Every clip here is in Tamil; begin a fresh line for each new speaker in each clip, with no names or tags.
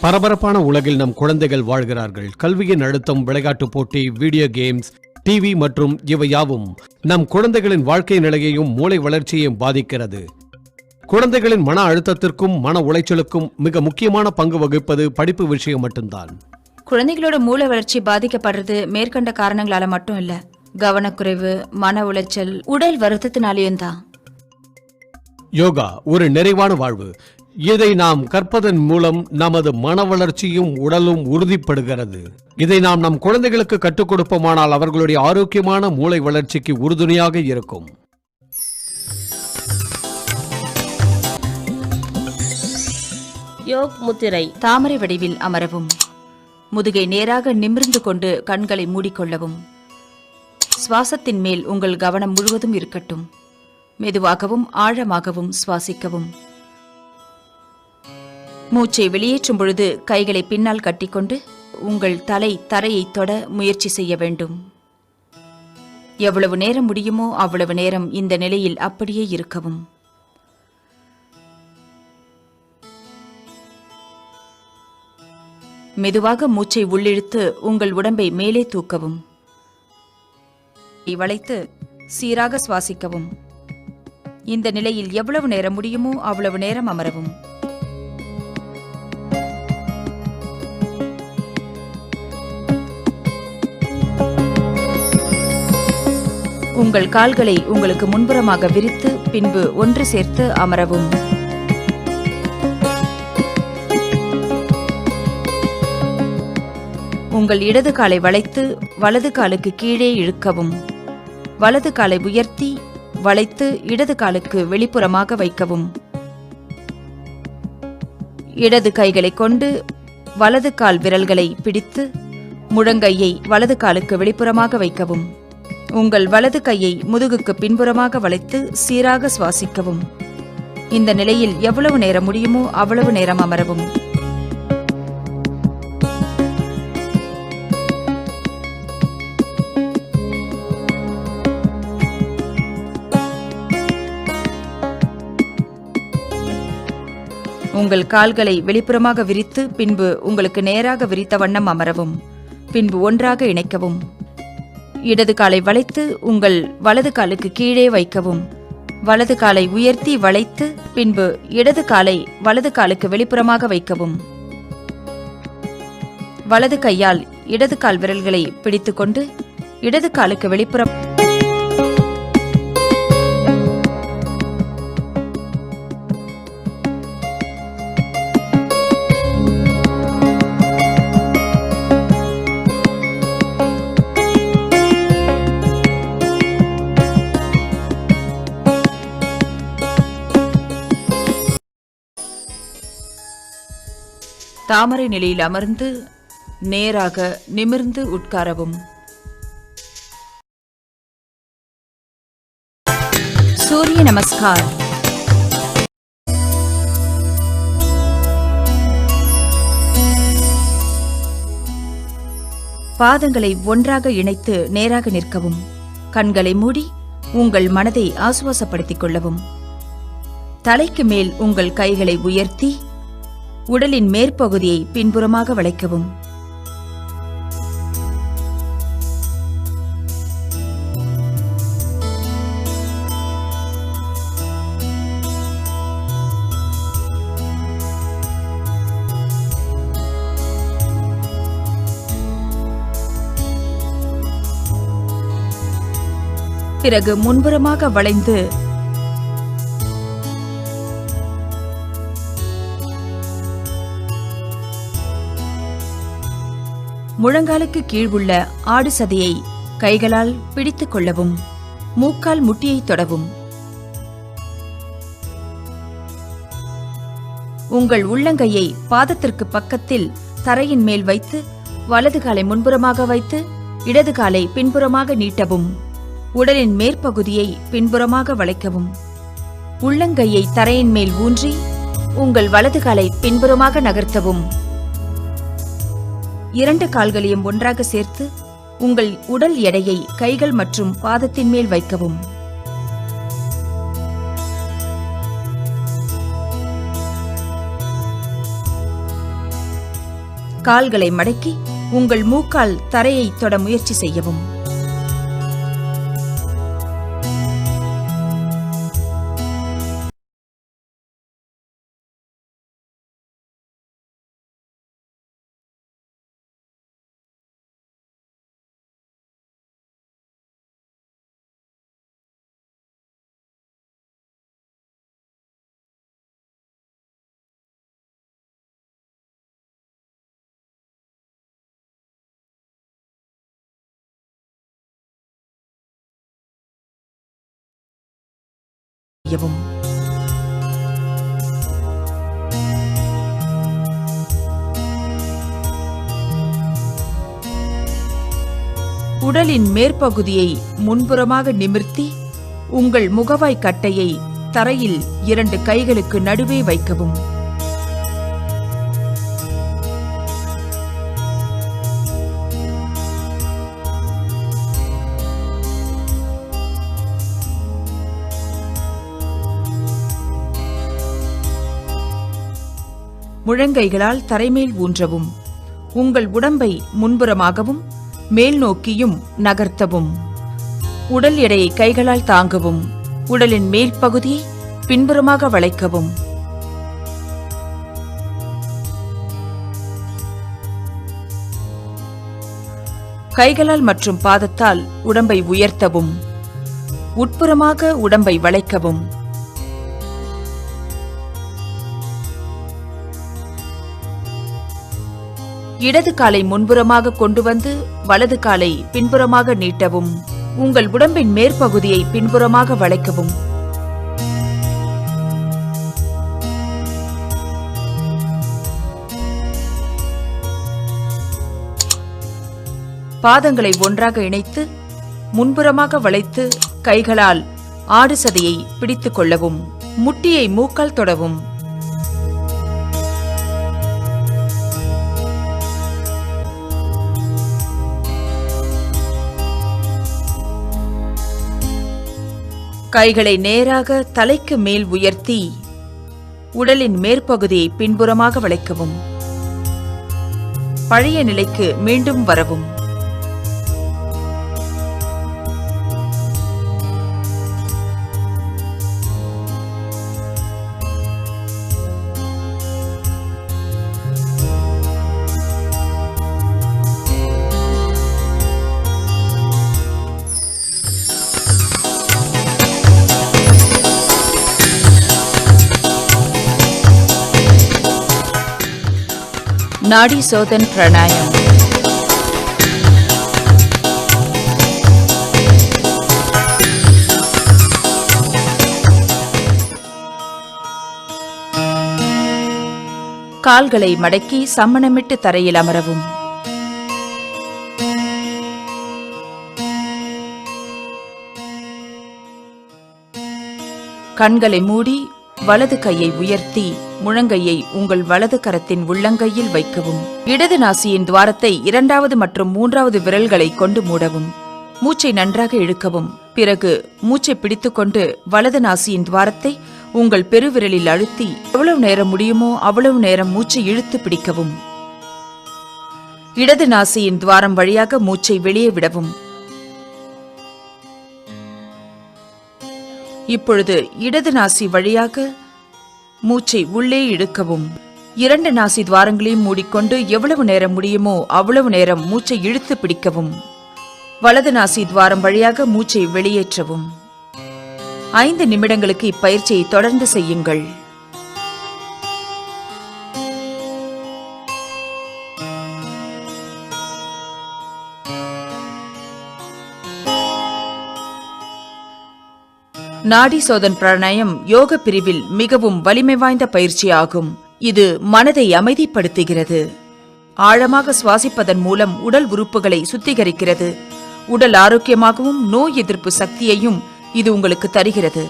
பரபரப்பான உலகில் நம் குழந்தைகள் வாழ்கிறார்கள். கல்வியின் அழுத்தம், விளையாட்டு போட்டி, வீடியோ கேம்ஸ், டிவி மற்றும் இவை யாவும் நம் குழந்தைகளின் வாழ்க்கை நிலையையும் மூளை வளர்ச்சியையும் பாதிக்கிறது. குழந்தைகளின் மன அழுத்தத்திற்கும் மன உளைச்சலுக்கும் மிக முக்கியமான பங்கு வகிப்பது படிப்பு விஷயம் மட்டும்தான்.
குழந்தைகளோட மூளை வளர்ச்சி பாதிக்கப்படுறது மேற்கண்ட காரணங்களால மட்டும் இல்ல, கவனக்குறைவு, மன உளைச்சல், உடல் வருத்தத்தினாலேயும் தான்.
யோகா ஒரு நிறைவான வாழ்வு. இதை நாம் கற்பதன் மூலம் நமது மன வளர்ச்சியும் உடலும் உறுதிப்படுகிறது. இதை நாம் நம் குழந்தைகளுக்கு கற்றுக் கொடுப்போமானால் அவர்களுடைய ஆரோக்கியமான மூளை வளர்ச்சிக்கு உறுதுணையாக இருக்கும்.
யோக் முத்திரை.
தாமரை வடிவில் அமரவும். முதுகை நேராக நிமிர்ந்து கொண்டு கண்களை மூடிக்கொள்ளவும். சுவாசத்தின் மேல் உங்கள் கவனம் முழுவதும் இருக்கட்டும். மெதுவாகவும் ஆழமாகவும் சுவாசிக்கவும். மூச்சை வெளியேற்றும் பொழுது கைகளை பின்னால் கட்டிக்கொண்டு உங்கள் தலை தரையை தொட முயற்சி செய்ய வேண்டும். எவ்வளவு நேரம் முடியுமோ அவ்வளவு நேரம் இந்த நிலையில் அப்படியே இருக்கவும். மெதுவாக மூச்சை உள்ளிழுத்து உங்கள் உடம்பை மேலே தூக்கவும். வளைத்து சீராக சுவாசிக்கவும். இந்த நிலையில் எவ்வளவு நேரம் முடியுமோ அவ்வளவு நேரம் அமரவும். உங்கள் கால்களை உங்களுக்கு முன்புறமாக விரித்து பின்பு ஒன்று சேர்த்து அமரவும். உங்கள் இடது காலை வளைத்து வலது காலுக்கு கீழே இழுக்கவும். வலது காலை உயர்த்தி வளைத்து இடது காலுக்கு வெளிப்புறமாக வைக்கவும். இடது கைகளை கொண்டு வலது கால் விரல்களை பிடித்து முழங்கையை வலது காலுக்கு வெளிப்புறமாக வைக்கவும். உங்கள் வலது கையை முதுகுக்கு பின்புறமாக வளைத்து சீராக சுவாசிக்கவும். இந்த நிலையில் எவ்வளவு நேரம் முடியுமோ அவ்வளவு நேரம் அமரவும். உங்கள் கால்களை வெளிப்புறமாக விரித்து பின்பு உங்களுக்கு நேராக விரித்த வண்ணம் அமரவும். பின்பு ஒன்றாக இணைக்கவும். இடது காலை வளைத்து உங்கள் வலது காலுக்கு கீழே வைக்கவும். வலது காலை உயர்த்தி வளைத்து பின்பு இடது காலை வலது காலுக்கு வெளிப்புறமாக வைக்கவும். வலது கையால் இடது கால் விரல்களை பிடித்துக்கொண்டு இடது காலுக்கு வெளிப்புறம் தாமரை நிலையில் அமர்ந்து நேராக நிமிர்ந்து உட்காரவும். சூரிய நமஸ்கார். பாதங்களை ஒன்றாக இணைத்து நேராக நிற்கவும். கண்களை மூடி உங்கள் மனதை ஆசுவாசப்படுத்திக் கொள்ளவும். தலைக்கு மேல் உங்கள் கைகளை உயர்த்தி உடலின் மேற்பகுதியை பின்புறமாக வளைக்கவும். பிறகு முன்புறமாக வளைந்து முழங்காலுக்கு கீழ் உள்ள ஆடு சதையை கைகளால் பிடித்துக் கொள்ளவும். மூக்கால் முட்டியை தொடவும். உங்கள் உள்ளங்கையை பாதத்திற்கு பக்கத்தில் தரையின் மேல் வைத்து வலது காலை முன்புறமாக வைத்து இடது காலை பின்புறமாக நீட்டவும். உடலின் மேற்பகுதியை பின்புறமாக வளைக்கவும். உள்ளங்கையை தரையின் மேல் ஊன்றி உங்கள் வலது காலை பின்புறமாக நகர்த்தவும். இரண்டு கால்களையும் ஒன்றாக சேர்த்து உங்கள் உடல் எடையை கைகள் மற்றும் பாதத்தின் மேல் வைக்கவும். கால்களை மடக்கி உங்கள் மூக்கால் தரையை தொட முயற்சி செய்யவும். உடலின் மேற்பகுதியை முன்புறமாக நிமிர்த்தி உங்கள் முகவாய் கட்டையை தரையில் 2 கைகளுக்கு நடுவே வைக்கவும். முழங்கைகளால் தரைமேல் ஊன்றவும். உங்கள் உடம்பை முன்புறமாகவும் மேல் நோக்கியும் நகர்த்தவும். உடல் எடையை கைகளால் தாங்கவும். உடலின் மேல் பகுதியை பின்புறமாக வளைக்கவும். கைகளால் மற்றும் பாதத்தால் உடம்பை உயர்த்தவும். உட்புறமாக உடம்பை வளைக்கவும். இடது காலை முன்புறமாக கொண்டு வந்து வலது காலை பின்புறமாக நீட்டவும். உங்கள் உடம்பின் மேற்பகுதியை பின்புறமாக வளைக்கவும். பாதங்களை ஒன்றாக இணைத்து முன்புறமாக வளைத்து கைகளால் ஆடு சதையை பிடித்துக் கொள்ளவும். முட்டியை மூக்கால் தொடவும். கைகளை நேராக தலைக்கு மேல் உயர்த்தி உடலின் மேற்பகுதியை பின்புறமாக வளைக்கவும். பழைய நிலைக்கு மீண்டும் வரவும். நாடி சோதன் பிராணாயம். கால்களை மடக்கி சம்மணமிட்டு தரையில் அமரவும். கண்களை மூடி வலது கையை உயர்த்தி முழங்கையை உங்கள் வலது கரத்தின் உள்ளங்கையில் வைக்கவும். இடது நாசியின் துவாரத்தை 2வது மற்றும் 3வது விரல்களை கொண்டு மூடவும். மூச்சை நன்றாக இழுக்கவும். பிறகு மூச்சை பிடித்துக்கொண்டு வலது நாசியின் துவாரத்தை உங்கள் பெருவிரலில் அழுத்தி எவ்வளவு நேரம் முடியுமோ அவ்வளவு நேரம் மூச்சை இழுத்து பிடிக்கவும். இடது நாசியின் துவாரம் வழியாக மூச்சை வெளியே விடவும். இப்பொழுது இடது நாசி வழியாக மூச்சை உள்ளே இழுக்கவும். 2 நாசி துவாரங்களையும் மூடிக்கொண்டு எவ்வளவு நேரம் முடியுமோ அவ்வளவு நேரம் மூச்சை இழுத்து பிடிக்கவும். வலது நாசி துவாரம் வழியாக மூச்சை வெளியேற்றவும். 5 நிமிடங்களுக்கு இப்பயிற்சியை தொடர்ந்து செய்யுங்கள். நாடி சோதன் பிராணாயம் யோக பிரிவில் மிகவும் வலிமை வாய்ந்த பயிற்சியாகும். இது மனதை அமைதிப்படுத்துகிறது. ஆழமாக சுவாசிப்பதன் மூலம் உடல் உறுப்புகளை சுத்திகரிக்கிறது. உடல் ஆரோக்கியமாகவும் நோய் எதிர்ப்பு சக்தியையும் இது உங்களுக்கு தருகிறது.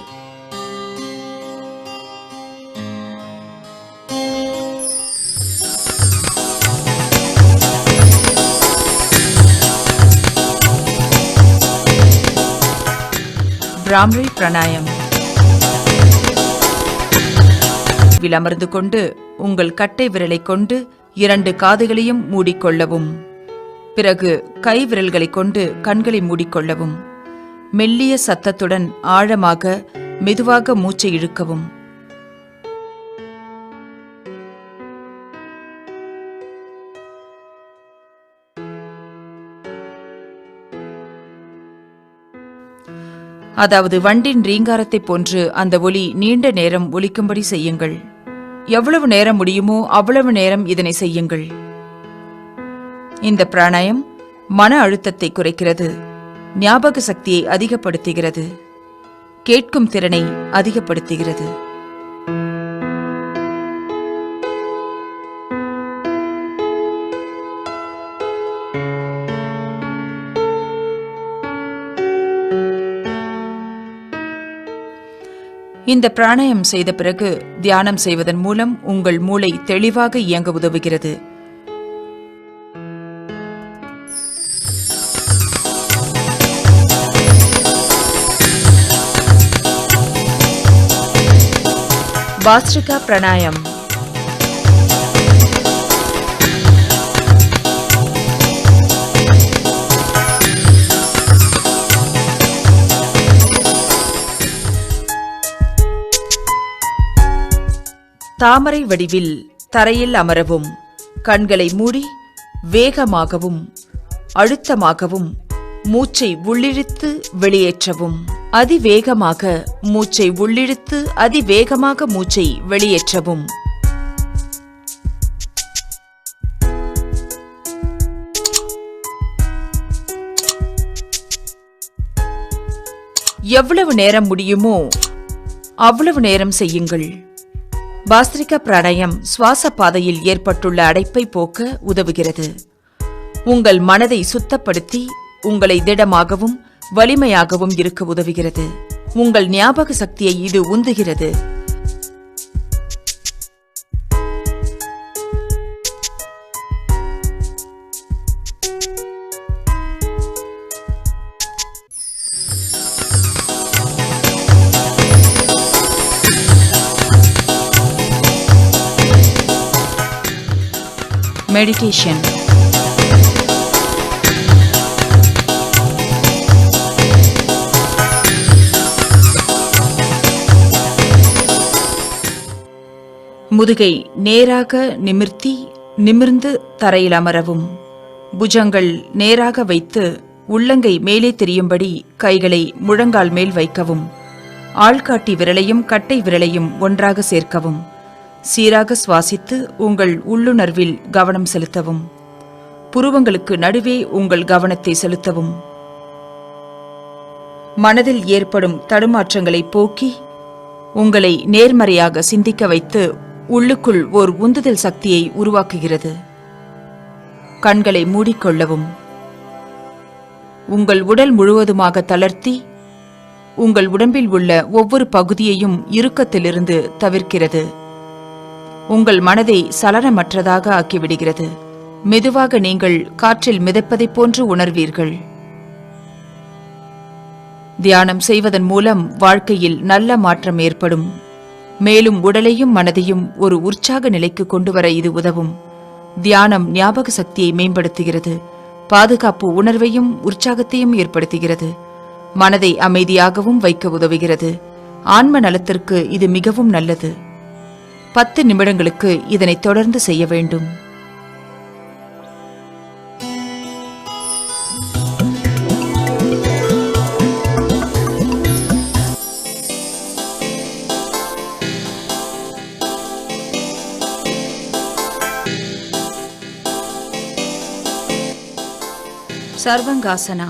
பிராமரி பிராணாயம். அமர்ந்து கொண்டு உங்கள் கட்டை விரலை கொண்டு 2 காதுகளையும் மூடிக்கொள்ளவும். பிறகு கை விரல்களை கொண்டு கண்களை மூடிக்கொள்ளவும். மெல்லிய சத்தத்துடன் ஆழமாக மெதுவாக மூச்சை இழுக்கவும். அதாவது வண்டின் ரீங்காரத்தை போன்று அந்த ஒலி நீண்ட நேரம் ஒலிக்கும்படி செய்யுங்கள். எவ்வளவு நேரம் முடியுமோ அவ்வளவு நேரம் இதனை செய்யுங்கள். இந்த பிராணாயம் மன அழுத்தத்தை குறைக்கிறது, ஞாபக சக்தியை அதிகப்படுத்துகிறது, கேட்கும் திறனை அதிகப்படுத்துகிறது. இந்த பிராணாயம் செய்த பிறகு தியானம் செய்வதன் மூலம் உங்கள் மூளை தெளிவாக இயங்க உதவுகிறது. பாஸ்ட்ரிகா பிராணாயம். தாமரை வடிவில் தரையில் அமரவும். கண்களை மூடி வேகமாகவும் அழுத்தமாகவும் மூச்சை உள்ளிழுத்து வெளியேற்றவும். அதிவேகமாக மூச்சை உள்ளிழுத்து அதிவேகமாக மூச்சை வெளியேற்றவும். எவ்வளவு நேரம் முடியுமோ அவ்வளவு நேரம் செய்யுங்கள். பாஸ்ட்ரிகா பிராணாயம் சுவாச பாதையில் ஏற்பட்டுள்ள அடைப்பை போக்க உதவுகிறது. உங்கள் மனதை சுத்தப்படுத்தி உங்களை திடமாகவும் வலிமையாகவும் இருக்க உதவுகிறது. உங்கள் ஞாபக சக்தியை இது உந்துகிறது. மெடிடேஷன். முதுகை நேராக நிமிர்ந்து தரையில் அமரவும். புஜங்கள் நேராக வைத்து உள்ளங்கை மேலே தெரியும்படி கைகளை முழங்கால் மேல் வைக்கவும். ஆள்காட்டி விரலையும் கட்டை விரலையும் ஒன்றாக சேர்க்கவும். சீராக சுவாசித்து உங்கள் உள்ளுணர்வில் கவனம் செலுத்தவும். புருவங்களுக்கு நடுவே உங்கள் கவனத்தை செலுத்தவும். மனதில் ஏற்படும் தடுமாற்றங்களை போக்கி உங்களை நேர்மறையாக சிந்திக்க வைத்து உள்ளுக்குள் ஓர் உந்துதல் சக்தியை உருவாக்குகிறது. கண்களை மூடிக்கொள்ளவும். உங்கள் உடல் முழுவதுமாக தளர்த்தி உங்கள் உடம்பில் உள்ள ஒவ்வொரு பகுதியையும் இறுக்கத்திலிருந்து தவிர்க்கிறது. உங்கள் மனதை சலனமற்றதாக ஆக்கிவிடுகிறது. மெதுவாக நீங்கள் காற்றில் மிதப்பதைப் போன்று உணர்வீர்கள். தியானம் செய்வதன் மூலம் வாழ்க்கையில் நல்ல மாற்றம் ஏற்படும். மேலும் உடலையும் மனதையும் ஒரு உற்சாக நிலைக்கு கொண்டுவர இது உதவும். தியானம் ஞாபக சக்தியை மேம்படுத்துகிறது. பாதுகாப்பு உணர்வையும் உற்சாகத்தையும் ஏற்படுத்துகிறது. மனதை அமைதியாகவும் வைக்க உதவுகிறது. ஆன்ம நலத்திற்கு இது மிகவும் நல்லது. 10 நிமிடங்களுக்கு இதனை தொடர்ந்து செய்ய வேண்டும். சர்வங்காசனா.